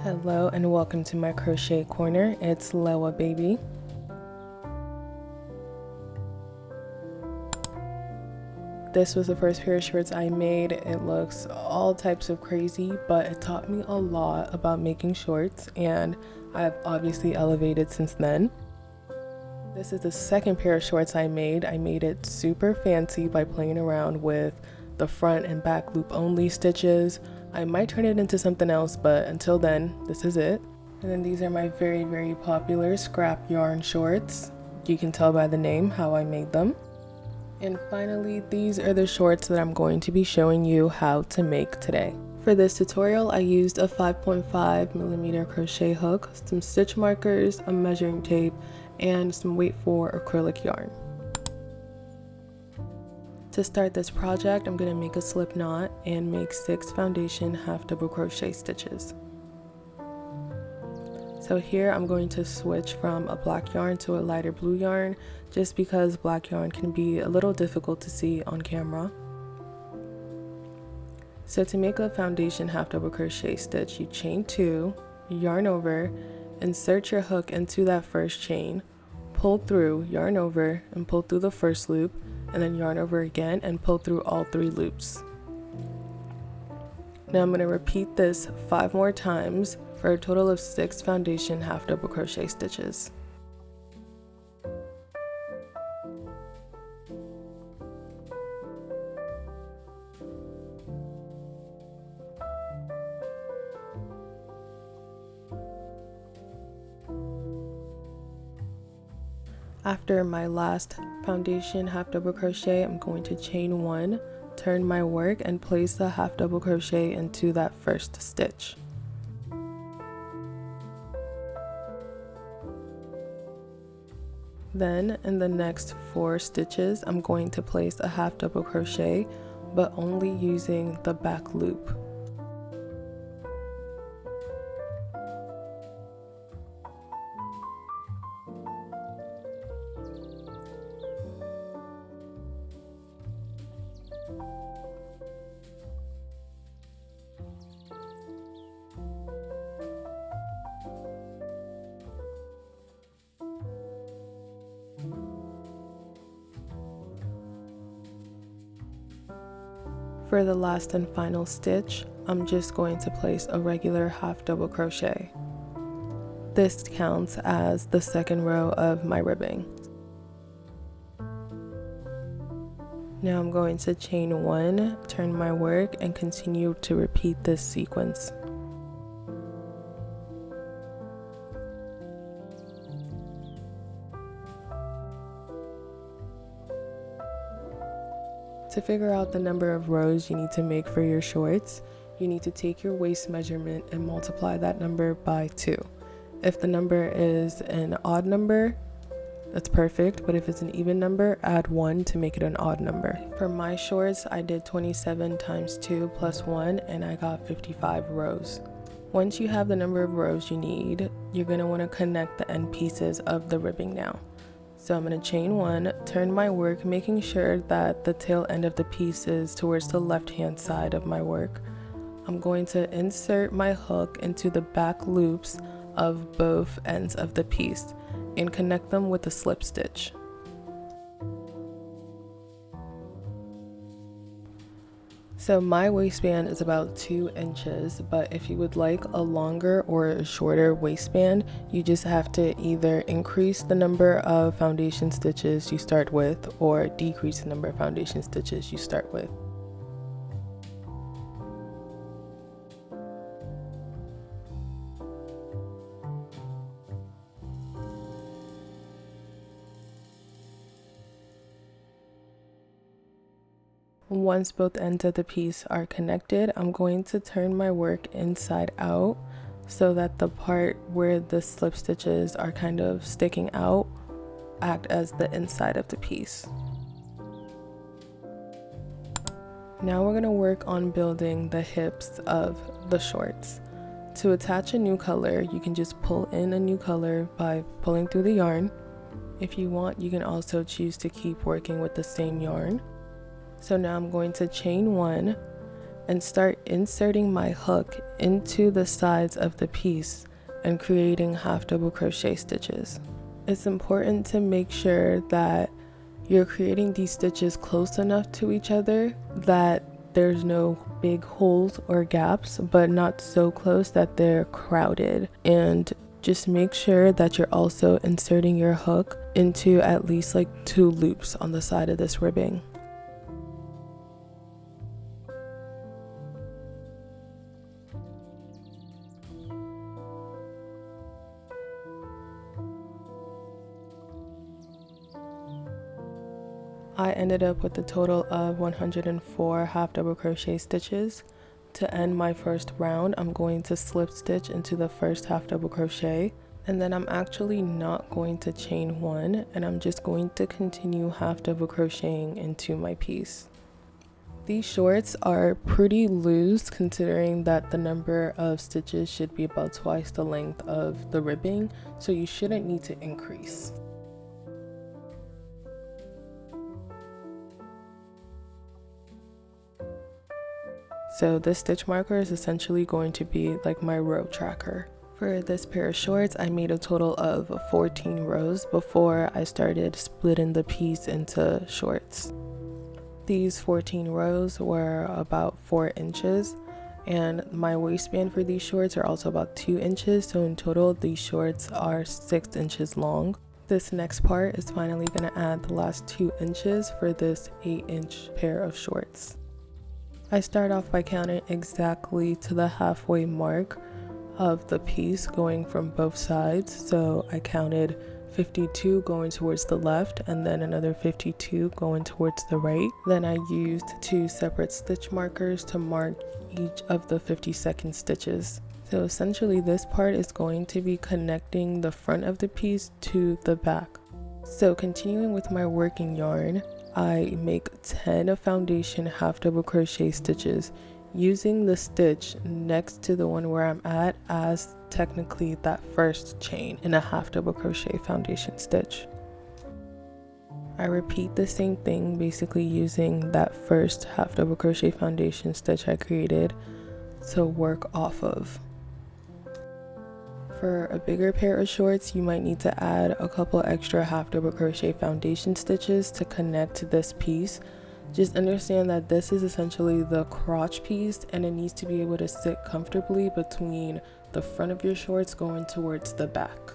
Hello and welcome to my crochet corner. It's Lewa baby. This was the first pair of shorts I made. It looks all types of crazy, but it taught me a lot about making shorts and I've obviously elevated since then. This is the second pair of shorts I made. I made it super fancy by playing around with the front and back loop only stitches. I might turn it into something else, but until then, this is it. And then these are my very popular scrap yarn shorts. You can tell by the name how I made them. And finally, these are the shorts that I'm going to be showing you how to make today. For this tutorial, I used a 5.5mm crochet hook, some stitch markers, a measuring tape, and some weight for acrylic yarn. To start this project, I'm going to make a slip knot and make 6 foundation half double crochet stitches. So here I'm going to switch from a black yarn to a lighter blue yarn just because black yarn can be a little difficult to see on camera. So to make a foundation half double crochet stitch, you chain 2, yarn over, insert your hook into that first chain, pull through, yarn over, and pull through the first loop, and then yarn over again and pull through all 3 loops. Now I'm going to repeat this 5 more times for a total of 6 foundation half double crochet stitches. After my last foundation half double crochet, I'm going to chain 1, turn my work, and place the half double crochet into that first stitch. Then in the next 4 stitches, I'm going to place a half double crochet, but only using the back loop. For the last and final stitch, I'm just going to place a regular half double crochet. This counts as the second row of my ribbing. Now I'm going to chain 1, turn my work, and continue to repeat this sequence. To figure out the number of rows you need to make for your shorts, you need to take your waist measurement and multiply that number by 2. If the number is an odd number, that's perfect, but if it's an even number, add 1 to make it an odd number. For my shorts, I did 27 times 2 plus 1, and I got 55 rows. Once you have the number of rows you need, you're going to want to connect the end pieces of the ribbing now. So I'm going to chain 1, turn my work, making sure that the tail end of the piece is towards the left hand side of my work. I'm going to insert my hook into the back loops of both ends of the piece and connect them with a slip stitch. So my waistband is about 2 inches, but if you would like a longer or a shorter waistband, you just have to either increase the number of foundation stitches you start with or decrease the number of foundation stitches you start with. Once both ends of the piece are connected, I'm going to turn my work inside out so that the part where the slip stitches are kind of sticking out act as the inside of the piece. Now we're going to work on building the hips of the shorts. To attach a new color, you can just pull in a new color by pulling through the yarn. If you want, you can also choose to keep working with the same yarn. So now I'm going to chain 1, and start inserting my hook into the sides of the piece and creating half double crochet stitches. It's important to make sure that you're creating these stitches close enough to each other that there's no big holes or gaps, but not so close that they're crowded. And just make sure that you're also inserting your hook into at least like 2 loops on the side of this ribbing. I ended up with a total of 104 half double crochet stitches. To end my first round, I'm going to slip stitch into the first half double crochet, and then I'm actually not going to chain one, and I'm just going to continue half double crocheting into my piece. These shorts are pretty loose considering that the number of stitches should be about twice the length of the ribbing, so you shouldn't need to increase. So this stitch marker is essentially going to be like my row tracker. For this pair of shorts, I made a total of 14 rows before I started splitting the piece into shorts. These 14 rows were about 4 inches, and my waistband for these shorts are also about 2 inches, so in total these shorts are 6 inches long. This next part is finally going to add the last 2 inches for this 8-inch pair of shorts. I start off by counting exactly to the halfway mark of the piece going from both sides. So I counted 52 going towards the left and then another 52 going towards the right. Then I used 2 separate stitch markers to mark each of the 52nd stitches. So essentially this part is going to be connecting the front of the piece to the back. So continuing with my working yarn, I make 10 foundation half double crochet stitches using the stitch next to the one where I'm at as technically that first chain in a half double crochet foundation stitch. I repeat the same thing, basically using that first half double crochet foundation stitch I created to work off of. For a bigger pair of shorts, you might need to add a couple extra half double crochet foundation stitches to connect this piece. Just understand that this is essentially the crotch piece and it needs to be able to sit comfortably between the front of your shorts going towards the back.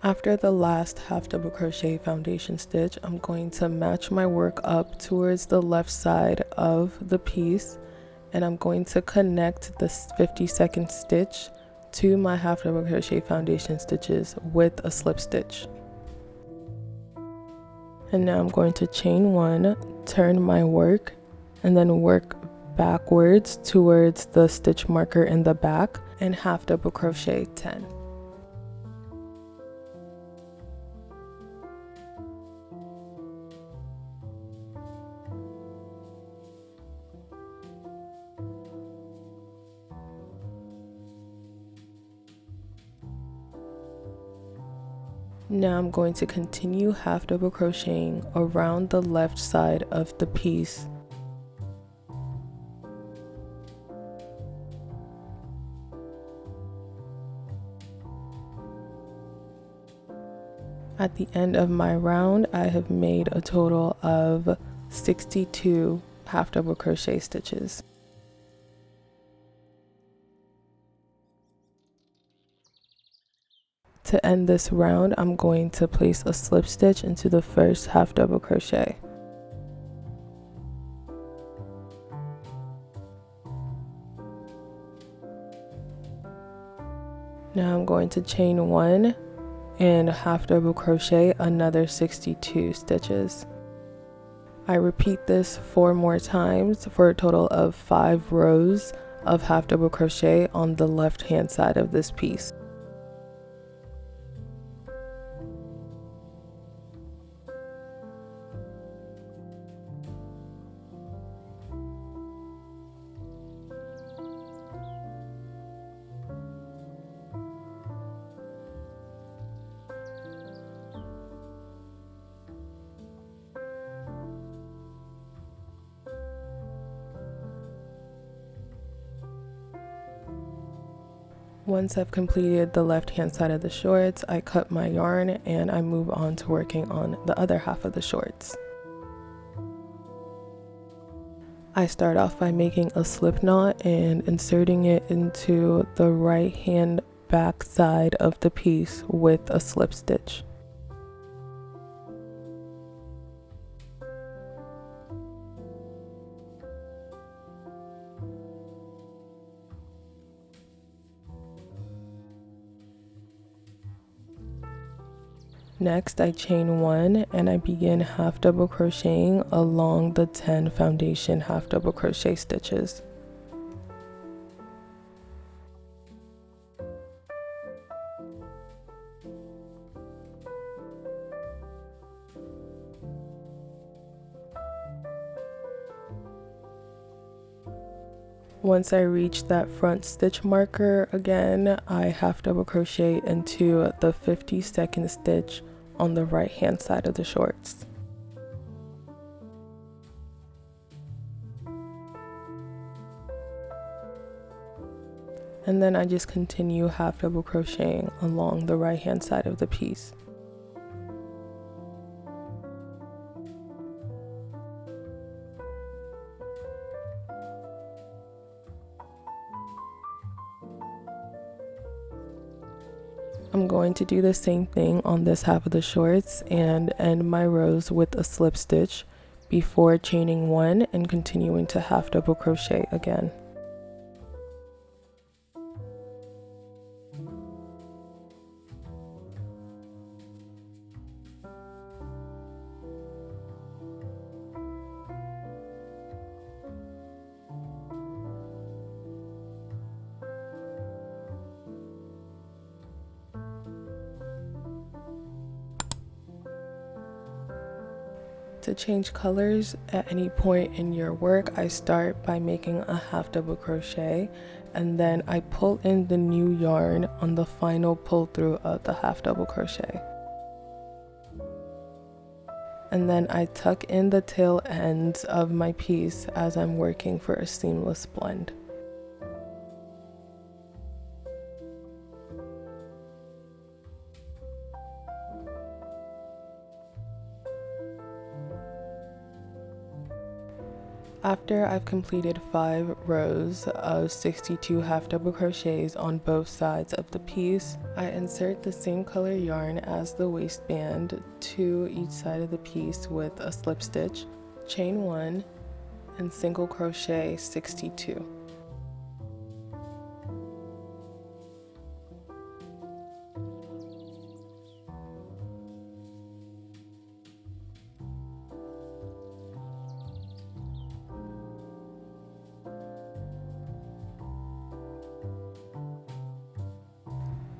After the last half double crochet foundation stitch, I'm going to match my work up towards the left side of the piece, and I'm going to connect this 52nd stitch to my half double crochet foundation stitches with a slip stitch. And now I'm going to chain one, turn my work, and then work backwards towards the stitch marker in the back and half double crochet 10. Now I'm going to continue half double crocheting around the left side of the piece. At the end of my round, I have made a total of 62 half double crochet stitches. To end this round, I'm going to place a slip stitch into the first half double crochet. Now I'm going to chain one and half double crochet another 62 stitches. I repeat this 4 more times for a total of 5 rows of half double crochet on the left hand side of this piece. Once I've completed the left hand side of the shorts, I cut my yarn and I move on to working on the other half of the shorts. I start off by making a slip knot and inserting it into the right hand back side of the piece with a slip stitch. Next, I chain 1 and I begin half double crocheting along the 10 foundation half double crochet stitches. Once I reach that front stitch marker again, I half double crochet into the 52nd stitch on the right hand side of the shorts. And then I just continue half double crocheting along the right hand side of the piece. I'm going to do the same thing on this half of the shorts and end my rows with a slip stitch before chaining 1 and continuing to half double crochet again. To change colors at any point in your work, I start by making a half double crochet and then I pull in the new yarn on the final pull through of the half double crochet. And then I tuck in the tail ends of my piece as I'm working for a seamless blend. After I've completed 5 rows of 62 half double crochets on both sides of the piece, I insert the same color yarn as the waistband to each side of the piece with a slip stitch, chain 1, and single crochet 62.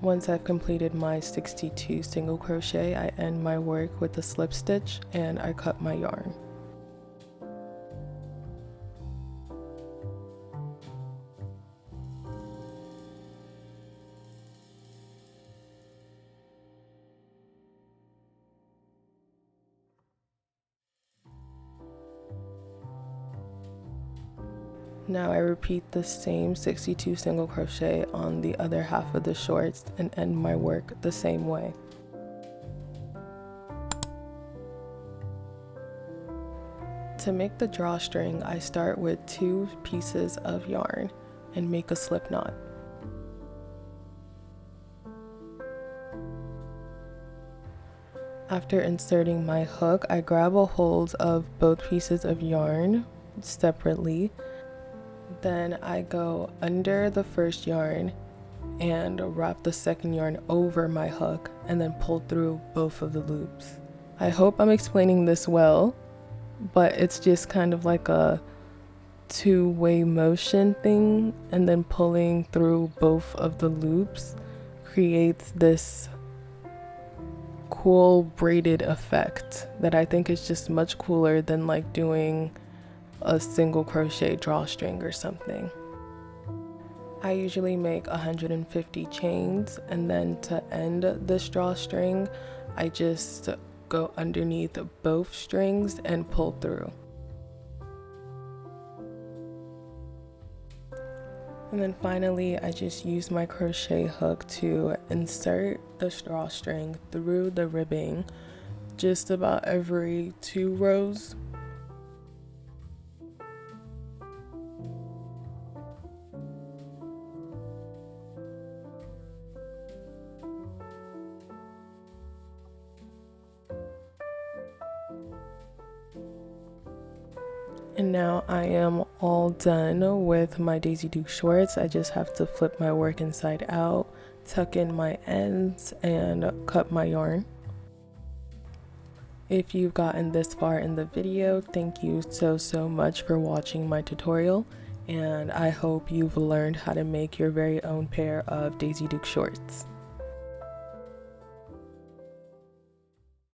Once I've completed my 62 single crochet, I end my work with a slip stitch and I cut my yarn. Now I repeat the same 62 single crochet on the other half of the shorts and end my work the same way. To make the drawstring, I start with 2 pieces of yarn and make a slip knot. After inserting my hook, I grab a hold of both pieces of yarn separately. Then I go under the first yarn and wrap the second yarn over my hook and then pull through both of the loops. I hope I'm explaining this well, but it's just kind of like a two-way motion thing, and then pulling through both of the loops creates this cool braided effect that I think is just much cooler than like doing a single crochet drawstring or something. I usually make 150 chains, and then to end this drawstring, I just go underneath both strings and pull through. And then finally, I just used my crochet hook to insert the drawstring through the ribbing just about every 2 rows. And now I am all done with my Daisy Duke shorts. I just have to flip my work inside out, tuck in my ends, and cut my yarn. If you've gotten this far in the video, thank you so much for watching my tutorial, and I hope you've learned how to make your very own pair of Daisy Duke shorts.